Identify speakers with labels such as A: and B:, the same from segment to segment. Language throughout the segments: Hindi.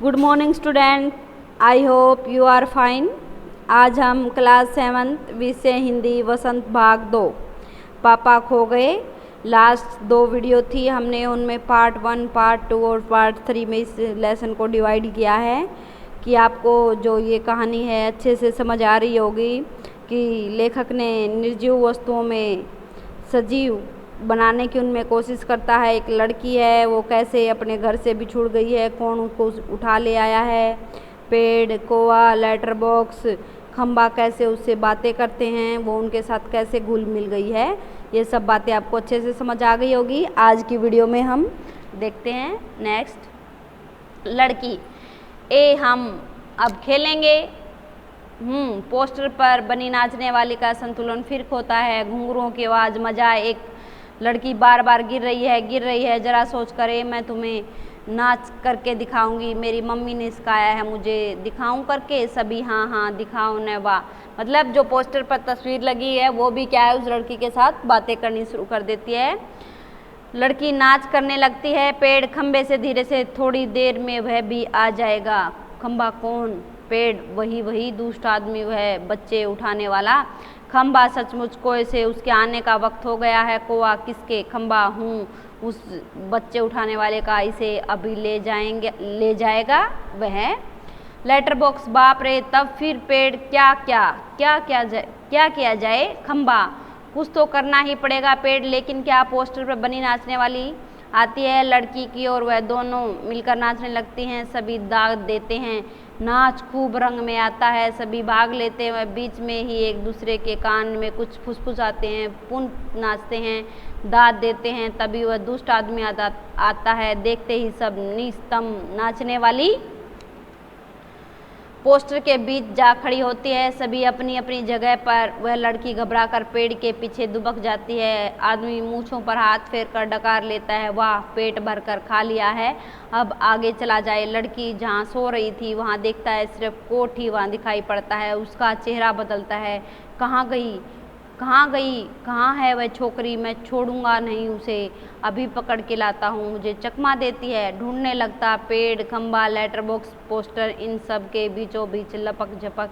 A: Good morning student, I hope you are fine. आज हम क्लास 7th विषय हिंदी वसंत भाग 2 पापा खो गए लास्ट 2 वीडियो थी, हमने उनमें पार्ट 1, पार्ट 2 और पार्ट 3 में इस लेसन को डिवाइड किया है कि आपको जो ये कहानी है अच्छे से समझ आ रही होगी कि लेखक ने निर्जीव वस्तुओं में सजीव बनाने की उनमें कोशिश करता है। एक लड़की है, वो कैसे अपने घर से बिछुड़ गई है, कौन उसको उठा ले आया है, पेड़, कौवा, लेटर बॉक्स, खंबा कैसे उससे बातें करते हैं, वो उनके साथ कैसे घुल मिल गई है। ये सब बातें आपको अच्छे से समझ आ गई होगी। आज की वीडियो में हम देखते हैं नेक्स्ट। लड़की ए हम अब खेलेंगे। पोस्टर पर बनी नाचने वाली का संतुलन फिर खोता है। घुंघरुओं की आवाज़, मजा। एक लड़की बार बार गिर रही है। जरा सोच करे, मैं तुम्हें नाच करके दिखाऊंगी, मेरी मम्मी ने सिखाया है मुझे, दिखाऊं करके। सभी हाँ हाँ दिखाओ न वाह। मतलब जो पोस्टर पर तस्वीर लगी है वो भी क्या है, उस लड़की के साथ बातें करनी शुरू कर देती है। लड़की नाच करने लगती है। पेड़ खंबे से धीरे से, थोड़ी देर में वह भी आ जाएगा। खंबा कौन? पेड़ वही दुष्ट आदमी, वह बच्चे उठाने वाला। खंबा सचमुच कोए से, उसके आने का वक्त हो गया है। कौवा किसके? खंबा हूँ उस बच्चे उठाने वाले का, इसे अभी ले जाएगा वह। लेटर बॉक्स, बाप रे। तब फिर पेड़, क्या किया जाए? खंबा कुछ तो करना ही पड़ेगा। पेड़, लेकिन क्या? पोस्टर पर बनी नाचने वाली आती है लड़की की और वह दोनों मिलकर नाचने लगती हैं। सभी दाग देते हैं। नाच खूब रंग में आता है, सभी भाग लेते हैं। वह बीच में ही एक दूसरे के कान में कुछ फुसफुसाते हैं, पुनः नाचते हैं, दाद देते हैं। तभी वह दुष्ट आदमी आता है। देखते ही सब निस्तंभ। नाचने वाली पोस्टर के बीच जा खड़ी होती है, सभी अपनी अपनी जगह पर। वह लड़की घबराकर पेड़ के पीछे दुबक जाती है। आदमी मूंछों पर हाथ फेर कर डकार लेता है। वाह, पेट भरकर खा लिया है, अब आगे चला जाए। लड़की जहाँ सो रही थी वहाँ देखता है, सिर्फ कोट ही वहाँ दिखाई पड़ता है। उसका चेहरा बदलता है। कहाँ गई? कहाँ है वह छोकरी? मैं छोड़ूंगा नहीं उसे, अभी पकड़ के लाता हूँ। मुझे चकमा देती है। ढूंढने लगता। पेड़, खंबा, लेटर बॉक्स, पोस्टर, इन सब के बीचों बीच लपक झपक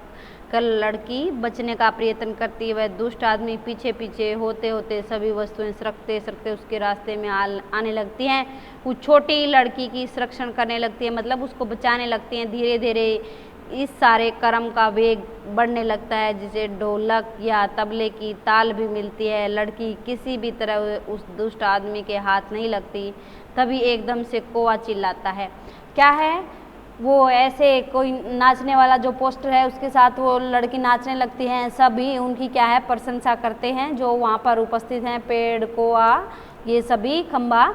A: कर लड़की बचने का प्रयत्न करती है। वह दुष्ट आदमी पीछे पीछे होते होते सभी वस्तुएं सरकते सरकते उसके रास्ते में आने लगती हैं। उस छोटी लड़की की संरक्षण करने लगती है, मतलब उसको बचाने लगती हैं। धीरे धीरे इस सारे कर्म का वेग बढ़ने लगता है, जिसे ढोलक या तबले की ताल भी मिलती है। लड़की किसी भी तरह उस दुष्ट आदमी के हाथ नहीं लगती। तभी एकदम से कौवा चिल्लाता है। क्या है वो? ऐसे कोई नाचने वाला जो पोस्टर है उसके साथ वो लड़की नाचने लगती हैं। सभी उनकी क्या है, प्रशंसा करते हैं जो वहाँ पर उपस्थित हैं। पेड़, कौवा, ये सभी, खंबा।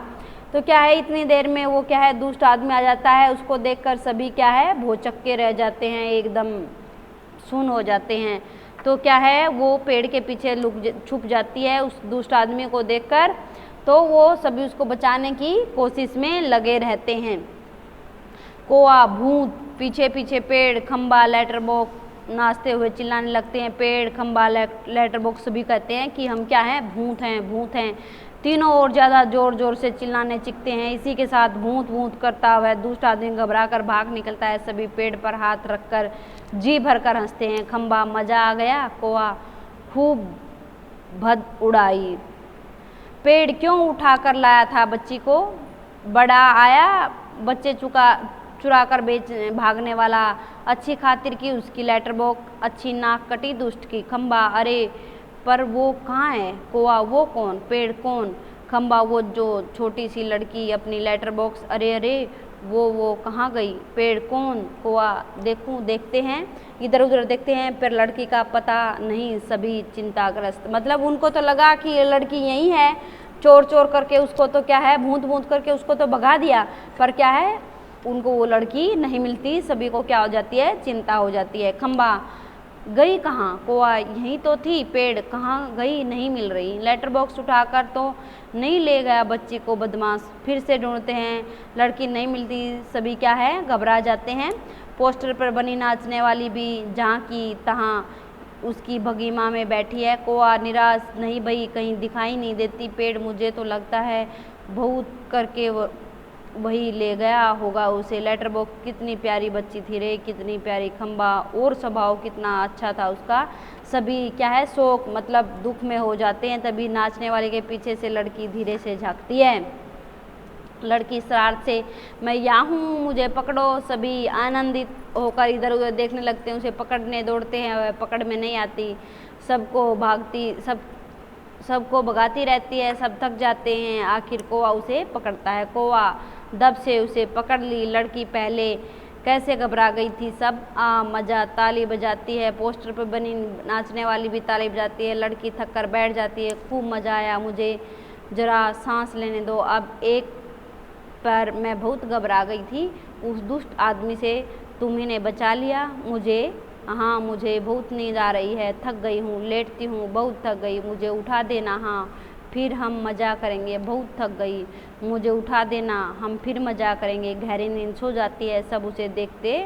A: तो क्या है, इतनी देर में वो क्या है, दुष्ट आदमी आ जाता है। उसको देखकर सभी क्या है, भौचक्के रह जाते हैं, एकदम सुन हो जाते हैं। तो क्या है, वो पेड़ के पीछे छुप जाती है उस दुष्ट आदमी को देखकर। तो वो सभी उसको बचाने की कोशिश में लगे रहते हैं। कौवा, भूत, पीछे पीछे पेड़, खंबा, लेटर बॉक्स नाचते हुए चिल्लाने लगते हैं। पेड़, खंबा, लेटर बॉक्स सभी कहते हैं कि हम क्या हैं, भूत हैं। तीनों और ज़्यादा जोर जोर से चिल्लाने चिखते हैं। इसी के साथ भूत करता हुआ दुष्ट आदमी घबराकर भाग निकलता है। सभी पेड़ पर हाथ रखकर जी भरकर हंसते हैं। खंबा, मजा आ गया। कौवा, खूब भद उड़ाई। पेड़, क्यों उठा कर लाया था बच्ची को? बड़ा आया बच्चे चुरा कर भागने वाला। अच्छी खातिर की उसकी लेटर बॉक्स, अच्छी नाक कटी दुष्ट की। खंबा, अरे पर वो कहाँ है? कौवा, वो कौन? पेड़, कौन? खंबा, वो जो छोटी सी लड़की अपनी लेटर बॉक्स। अरे वो कहाँ गई? पेड़, कौन? कौवा, देखते हैं, इधर उधर देखते हैं, पर लड़की का पता नहीं। सभी चिंताग्रस्त, मतलब उनको तो लगा कि ये लड़की यही है। चोर करके उसको तो क्या है, भूत करके उसको तो भगा दिया, पर क्या है, उनको वो लड़की नहीं मिलती। सभी को क्या हो जाती है, चिंता हो जाती है। खंबा, गई कहाँ? कौवा, यहीं तो थी। पेड़, कहाँ गई? नहीं मिल रही। लेटर बॉक्स उठाकर तो नहीं ले गया बच्ची को बदमाश? फिर से ढूंढते हैं, लड़की नहीं मिलती। सभी क्या है, घबरा जाते हैं। पोस्टर पर बनी नाचने वाली भी जहाँ की तहाँ उसकी भगीमा में बैठी है। कौवा, निराश, नहीं भई, कहीं दिखाई नहीं देती। पेड़, मुझे तो लगता है भूत करके वही ले गया होगा उसे। लेटर बॉक्स कितनी प्यारी बच्ची थी रे, कितनी प्यारी खंबा, और स्वभाव कितना अच्छा था उसका। सभी क्या है शोक मतलब दुख में हो जाते हैं, तभी नाचने वाले के पीछे से लड़की धीरे से झांकती है। लड़की शरारत से, मैं यहाँ हूँ मुझे पकड़ो। सभी आनंदित होकर इधर उधर देखने लगते हैं, उसे पकड़ने दौड़ते हैं, वह पकड़ में नहीं आती, सबको भगाती रहती है। सब थक जाते हैं, आखिर कौवा उसे पकड़ता है। कौवा दब से उसे पकड़ ली। लड़की पहले कैसे घबरा गई थी, सब मजा, ताली बजाती है। पोस्टर पर बनी नाचने वाली भी ताली बजाती है। लड़की थक कर बैठ जाती है। खूब मजा आया, मुझे जरा सांस लेने दो अब। एक पर मैं बहुत घबरा गई थी, उस दुष्ट आदमी से तुम्ही ने बचा लिया मुझे। हाँ मुझे बहुत नींद आ रही है, थक गई हूँ, लेटती हूँ, बहुत थक गई, मुझे उठा देना। हाँ फिर हम मज़ा करेंगे, बहुत थक गई, मुझे उठा देना, हम फिर मज़ा करेंगे। गहरी नींद सो जाती है। सब उसे देखते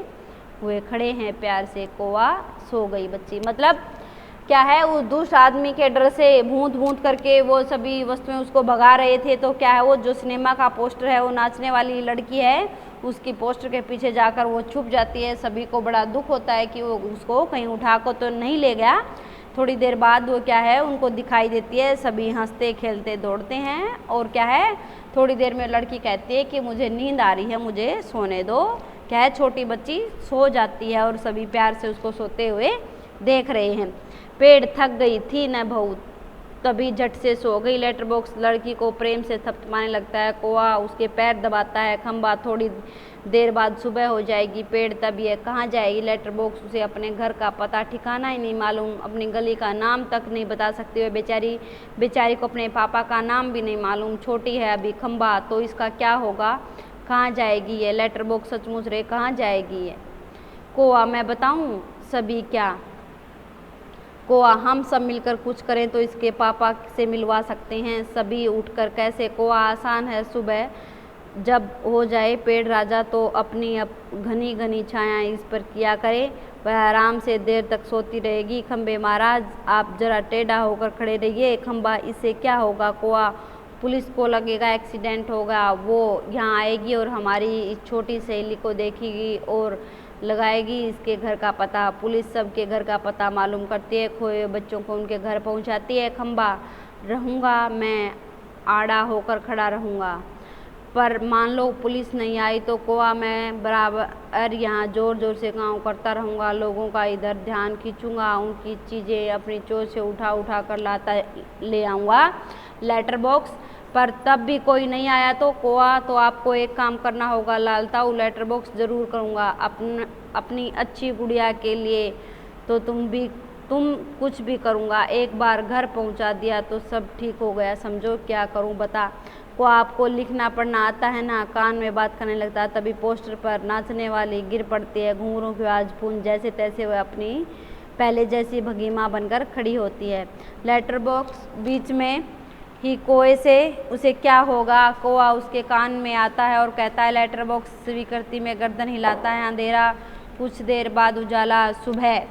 A: हुए खड़े हैं प्यार से। कौवा सो गई बच्ची। मतलब क्या है, उस दुष्ट आदमी के डर से भूत करके वो सभी वस्तुएं उसको भगा रहे थे। तो क्या है, वो जो सिनेमा का पोस्टर है, वो नाचने वाली लड़की है, उसकी पोस्टर के पीछे जाकर वो छुप जाती है। सभी को बड़ा दुख होता है कि वो उसको कहीं उठा को तो नहीं ले गया। थोड़ी देर बाद वो क्या है, उनको दिखाई देती है। सभी हंसते खेलते दौड़ते हैं। और क्या है, थोड़ी देर में लड़की कहती है कि मुझे नींद आ रही है, मुझे सोने दो। क्या है, छोटी बच्ची सो जाती है और सभी प्यार से उसको सोते हुए देख रहे हैं। पेड़ थक गई थी न बहुत, तभी झट से सो गई। लेटर बॉक्स लड़की को प्रेम से थपथपाने लगता है। कौवा उसके पैर दबाता है। खंबा, थोड़ी देर बाद सुबह हो जाएगी। पेड़, तब ये कहाँ जाएगी। लेटर बॉक्स उसे अपने घर का पता ठिकाना ही नहीं मालूम, अपनी गली का नाम तक नहीं बता सकती। वह बेचारी को अपने पापा का नाम भी नहीं मालूम। छोटी है अभी खंबा, तो इसका क्या होगा, कहाँ जाएगी ये। लेटर बॉक्स सचमुच रे, कहाँ जाएगी ये। कौवा, मैं बताऊँ सभी क्या। कौवा, हम सब मिलकर कुछ करें तो इसके पापा से मिलवा सकते हैं। सभी उठकर कैसे। कौवा, आसान है, सुबह जब हो जाए पेड़ राजा तो अपनी घनी घनी छाया इस पर किया करे, वह आराम से देर तक सोती रहेगी। खंबे महाराज, आप जरा टेढ़ा होकर खड़े रहिए। खंबा, इससे क्या होगा। कौवा, पुलिस को लगेगा एक्सीडेंट होगा, वो यहाँ आएगी और हमारी इस छोटी सहेली को देखेगी और लगाएगी इसके घर का पता। पुलिस सबके घर का पता मालूम करती है, खोए बच्चों को उनके घर पहुंचाती है। खंबा, रहूँगा मैं, आड़ा होकर खड़ा रहूँगा, पर मान लो पुलिस नहीं आई तो। कौवा, मैं बराबर यहाँ जोर जोर से काम करता रहूँगा, लोगों का इधर ध्यान खींचूँगा, उनकी चीज़ें अपनी चोट से उठा कर लाता ले आऊँगा लेटर बॉक्स पर। तब भी कोई नहीं आया तो। कौवा, तो आपको एक काम करना होगा लालताऊ, लेटर बॉक्स ज़रूर करूँगा अपनी अच्छी गुड़िया के लिए, तो तुम कुछ भी करूँगा। एक बार घर पहुँचा दिया तो सब ठीक हो गया, समझो क्या करूँ बता। को आपको लिखना पढ़ना आता है ना। कान में बात करने लगता है। तभी पोस्टर पर नाचने वाली गिर पड़ती है। घुंघरू की आवाज़ पूंज जैसे तैसे वह अपनी पहले जैसी भगीमा बनकर खड़ी होती है। लेटर बॉक्स बीच में ही कौवे से उसे क्या होगा। कौवा उसके कान में आता है और कहता है। लेटर बॉक्स स्वीकृति में गर्दन हिलाता है। अंधेरा, कुछ देर बाद उजाला, सुबह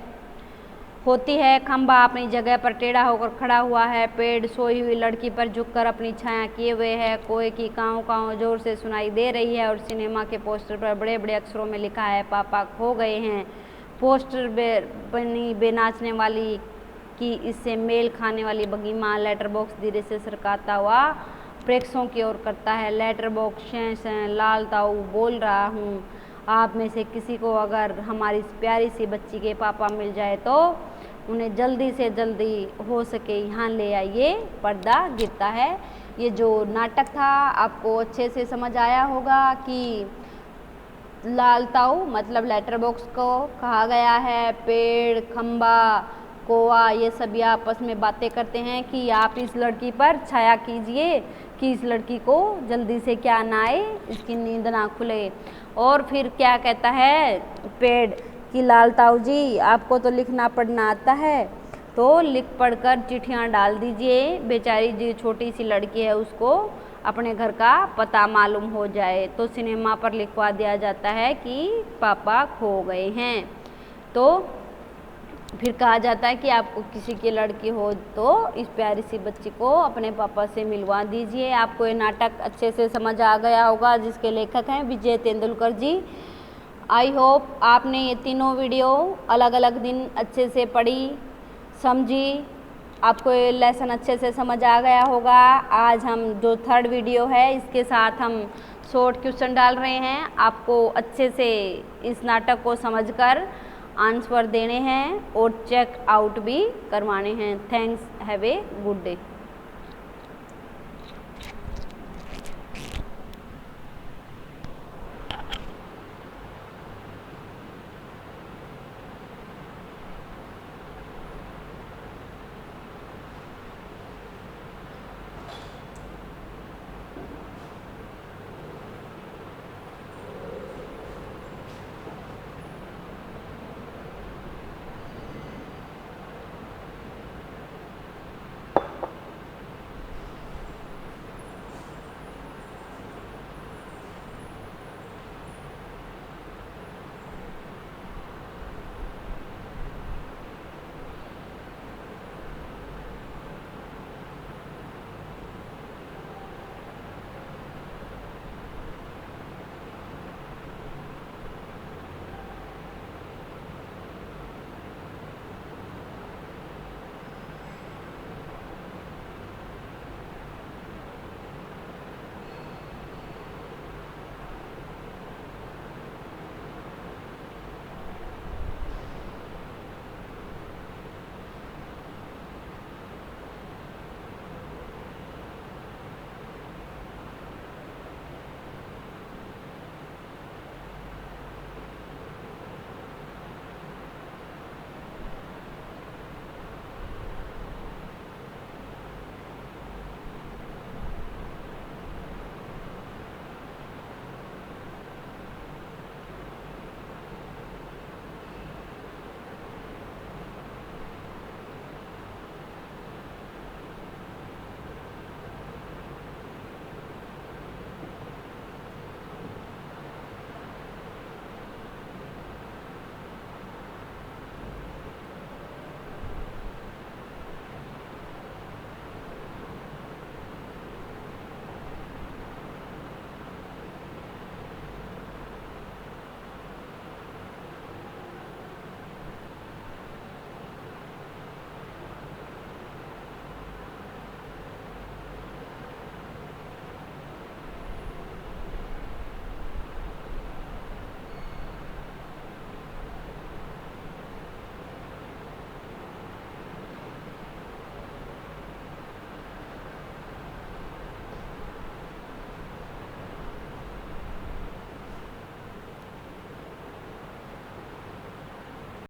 A: होती है। खंबा अपनी जगह पर टेढ़ा होकर खड़ा हुआ है। पेड़ सोई हुई लड़की पर झुककर अपनी छाया किए हुए है। कौवे की काँव काँव जोर से सुनाई दे रही है और सिनेमा के पोस्टर पर बड़े बड़े अक्षरों में लिखा है, पापा खो गए हैं। पोस्टर बनी बेनाचने वाली की इससे मेल खाने वाली भगीमा। लेटर बॉक्स धीरे से सरकाता हुआ प्रेक्षकों की ओर करता है। लेटर बॉक्स, लालताऊ बोल रहा हूँ, आप में से किसी को अगर हमारी प्यारी सी बच्ची के पापा मिल जाए तो उन्हें जल्दी से जल्दी हो सके यहाँ ले आइए। पर्दा गिरता है। ये जो नाटक था आपको अच्छे से समझ आया होगा कि लालताऊ मतलब लेटर बॉक्स को कहा गया है। पेड़, खंबा, कौवा, ये सभी आपस में बातें करते हैं कि आप इस लड़की पर छाया कीजिए कि इस लड़की को जल्दी से क्या ना आए, इसकी नींद ना खुले। और फिर क्या कहता है पेड़ कि लालताऊ जी, आपको तो लिखना पढ़ना आता है, तो लिख पढ़ कर चिट्ठियाँ डाल दीजिए। बेचारी जी छोटी सी लड़की है, उसको अपने घर का पता मालूम हो जाए तो सिनेमा पर लिखवा दिया जाता है कि पापा खो गए हैं। तो फिर कहा जाता है कि आपको किसी की लड़की हो तो इस प्यारी सी बच्ची को अपने पापा से मिलवा दीजिए। आपको ये नाटक अच्छे से समझ आ गया होगा, जिसके लेखक हैं विजय तेंदुलकर जी। आई होप आपने ये तीनों वीडियो अलग अलग दिन अच्छे से पढ़ी, समझी, आपको ये लेसन अच्छे से समझ आ गया होगा। आज हम जो थर्ड वीडियो है इसके साथ हम शॉर्ट क्वेश्चन डाल रहे हैं। आपको अच्छे से इस नाटक को समझकर आंसर देने हैं और चेक आउट भी करवाने हैं। Thanks, have a good day.